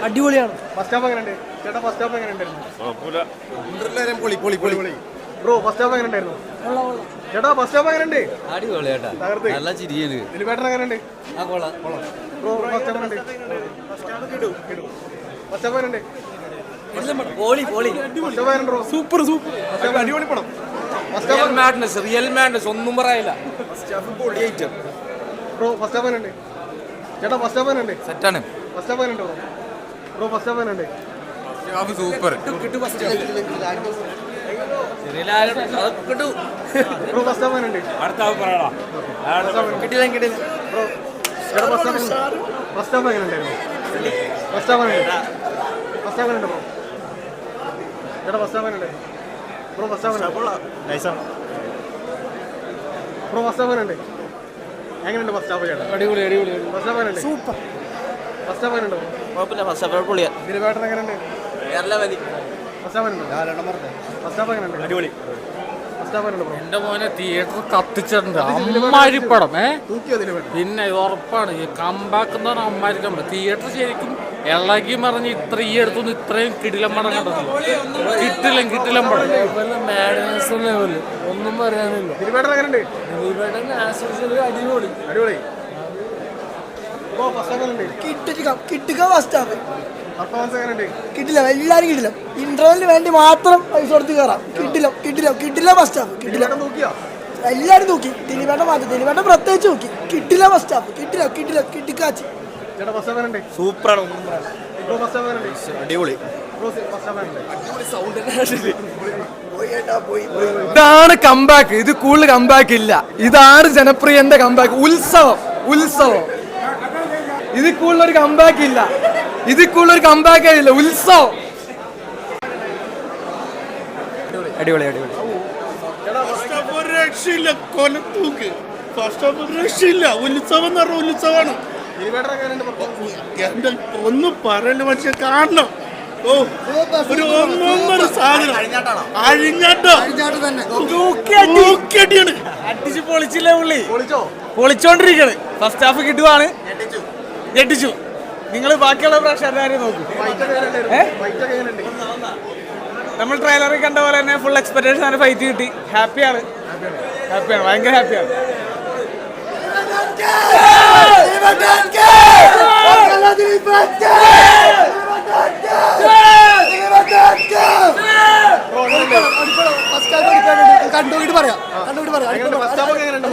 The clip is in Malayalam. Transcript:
അടിപൊളിയാണ്. ഫസ്റ്റ് ഹാഫ് എങ്ങനെയുണ്ട് ചേട്ടാ? ഫസ്റ്റ് ഹാഫ് എങ്ങനെയുണ്ടായിരുന്നു ബ്രോ? ഫസ്റ്റ് ഹാഫ് എങ്ങനെയുണ്ടായിരുന്നു ചേട്ടാ? ഫസ്റ്റ് ഹാഫ് എങ്ങനെയുണ്ട്? അടിപൊളി ചേട്ടാ, തകർത്ത്. നല്ല ചിരിയാണ്. ദിലീപേട്ടൻ എങ്ങനെയുണ്ട് ബ്രോ? ഫസ്റ്റ് ഹാഫ് എങ്ങനെയുണ്ട്? ഫസ്റ്റ് ഹാഫ് എങ്ങനെയുണ്ട്? സൂപ്പർ സൂപ്പർ അടിപൊളി പടം. റിയൽ മാഡ്നസ് ഒന്നും പറയില്ല. ബ്രോ ഫസ്റ്റ് ഹാഫ് എങ്ങനെയുണ്ട് ചേട്ടാ? ഫസ്റ്റ് ഹാഫ് എങ്ങനെയുണ്ട്? സെറ്റാണ്. ഫസ്റ്റ് ഹാഫ് എങ്ങനെയുണ്ട് ബ്രോ? ഫസ്റ്റ് ഹാഫ് എങ്ങനെയുണ്ട്? സൂപ്പർ ബ്രോ ഫസ്റ്റ് ഹാഫ് എങ്ങനെയുണ്ട്? ബ്രോ ചേട്ടാ ഫസ്റ്റ് ഹാഫ് എങ്ങനെയുണ്ടായിരുന്നു? ഫസ്റ്റ് ഹാഫ് എങ്ങനെയുണ്ട്? ഫസ്റ്റ് ഹാഫ് എങ്ങനെയുണ്ട് ബ്രോ? ചേട്ടാ ഫസ്റ്റ് ഹാഫ് എങ്ങനെയുണ്ട് bro? First half bro? First half എങ്ങനെയുണ്ട്? എങ്ങനെയുണ്ട് ഫസ്റ്റ് ഹാഫ് ചേട്ടാ? അടിപൊളി അടിപൊളി ഫസ്റ്റ് ഹാഫ് എങ്ങനെയുണ്ട്? സൂപ്പർ. ഫസ്റ്റ് ഹാഫ് എങ്ങനെയുണ്ട്? കുഴപ്പമില്ല, ഫസ്റ്റ് ഹാഫ് പൊളിയാ. ദിലീപേട്ടൻ എങ്ങനെയുണ്ട്? കേരള മതി. ഫസ്റ്റ് ഹാഫ് എങ്ങനെയുണ്ട്? ഫസ്റ്റ് ഹാഫ് എങ്ങനെയുണ്ട്? അടിപൊളി. ഫസ്റ്റ് ഹാഫ് എങ്ങനെയുണ്ട് ബ്രോ? എന്റെ മോനെ തിയേറ്റർ കത്തിച്ചിട്ടുണ്ട്. അമ്മാരി പടം തൂക്കിയോ ദിലീപേട്ടൻ? പിന്നെ ഇത് ഉറപ്പാണ്. ഈ കമ്പാക്ക് എന്ന് പറഞ്ഞാൽ അമ്മാരി കമ്പാക്ക്. തിയേറ്റർ ശരിക്കും ഇളകി മറിഞ്ഞ് ഇത്ര ഈ അടുത്തൊന്നും ഇത്രയും കിടിലം പടം കണ്ടത്. കിട്ടിലം പടം. ഒന്നും പറയാനില്ല. ദിലീപേട്ടൻ എങ്ങനെയുണ്ട്? അടിപൊളി അടിപൊളി. ബ്രോ ഫസ്റ്റ് ഹാഫ് എങ്ങനെയുണ്ട്? കിട്ടുക ഫസ്റ്റ് ഹാഫ് പെർഫോമൻസ് എങ്ങനെയുണ്ട്? കിട്ടില്ല, എല്ലാവരും കിട്ടില്ല. ഇന്റർവെല്ലിന് വേണ്ടി മാത്രം പൈസ കൊടുത്ത് കയറാം. കിട്ടില്ല ഫസ്റ്റ് ഹാഫ്. കിട്ടില്ല, ദിലീപേട്ടൻ തൂക്കിയോ? എല്ലാവരും നോക്കി. ദിലീപേട്ടൻ മാത്രം, ദിലീപേട്ടൻ പ്രത്യേകിച്ച് നോക്കി. കിട്ടില്ല ഫസ്റ്റ് ഹാഫ്. കിട്ടിക്കാച്ച്. ചേട്ടാ ഫസ്റ്റ് ഹാഫ് എങ്ങനെയുണ്ട്? സൂപ്പറാണ്. ബ്രോ ഫസ്റ്റ് ഹാഫ് എങ്ങനെയുണ്ട്? അടിപൊളി. ബ്രോ ഫസ്റ്റ് ഹാഫ് എങ്ങനെയുണ്ട്? ഇതാണ് കംബാക്ക്. ഇത് കൂടുതൽ കംബാക്ക് ഇല്ല. ഇതാണ് ജനപ്രിയന്റെ കംബാക്ക്. ഉത്സവം. ഇതിൽ കൂടുതലൊരു കംബാക്ക് ഇല്ല. ഉത്സവം. അടിപൊളി. രക്ഷയില്ല, കൊലത്തൂക്ക്. ഫസ്റ്റ് ഹാഫ് രക്ഷയില്ല. ഉത്സവം എന്ന് പറഞ്ഞ ഉത്സവമാണ്. ദിലീപേട്ടൻ എങ്ങനെയുണ്ട് പെർഫോമൻസ്? എന്റെ ഒന്നും പറയല്ല, മനുഷ്യ കാണണം. ഓ, ഒരു ഒന്നൊന്നര സാധനം. അഴിഞ്ഞാട്ടമാണ്. അടിച്ച് പൊളിച്ചില്ലേ പുള്ളി? പൊളിച്ചോ? പൊളിച്ചോണ്ടിരിക്കണ്. ഫസ്റ്റ് ഹാഫ് കിട്ടുവാണ്. ഞെട്ടിച്ചു. നിങ്ങൾ ബാക്കിയുള്ള പ്രേക്ഷകരെ നോക്കൂ. ഫൈറ്റ് ഒക്കെ എങ്ങനെയുണ്ട്? നമ്മൾ ട്രെയിലറിൽ കണ്ട പോലെ തന്നെ ഫുൾ എക്സ്പെക്ടേഷൻ ആണ്. ഫൈറ്റ് കിട്ടി. ഹാപ്പിയാണ്, ഭയങ്കര ഹാപ്പിയാണ്. കണ്ടുപോയിട്ട് പറയാം. ഫസ്റ്റ് ഹാഫ് എങ്ങനെയുണ്ട്?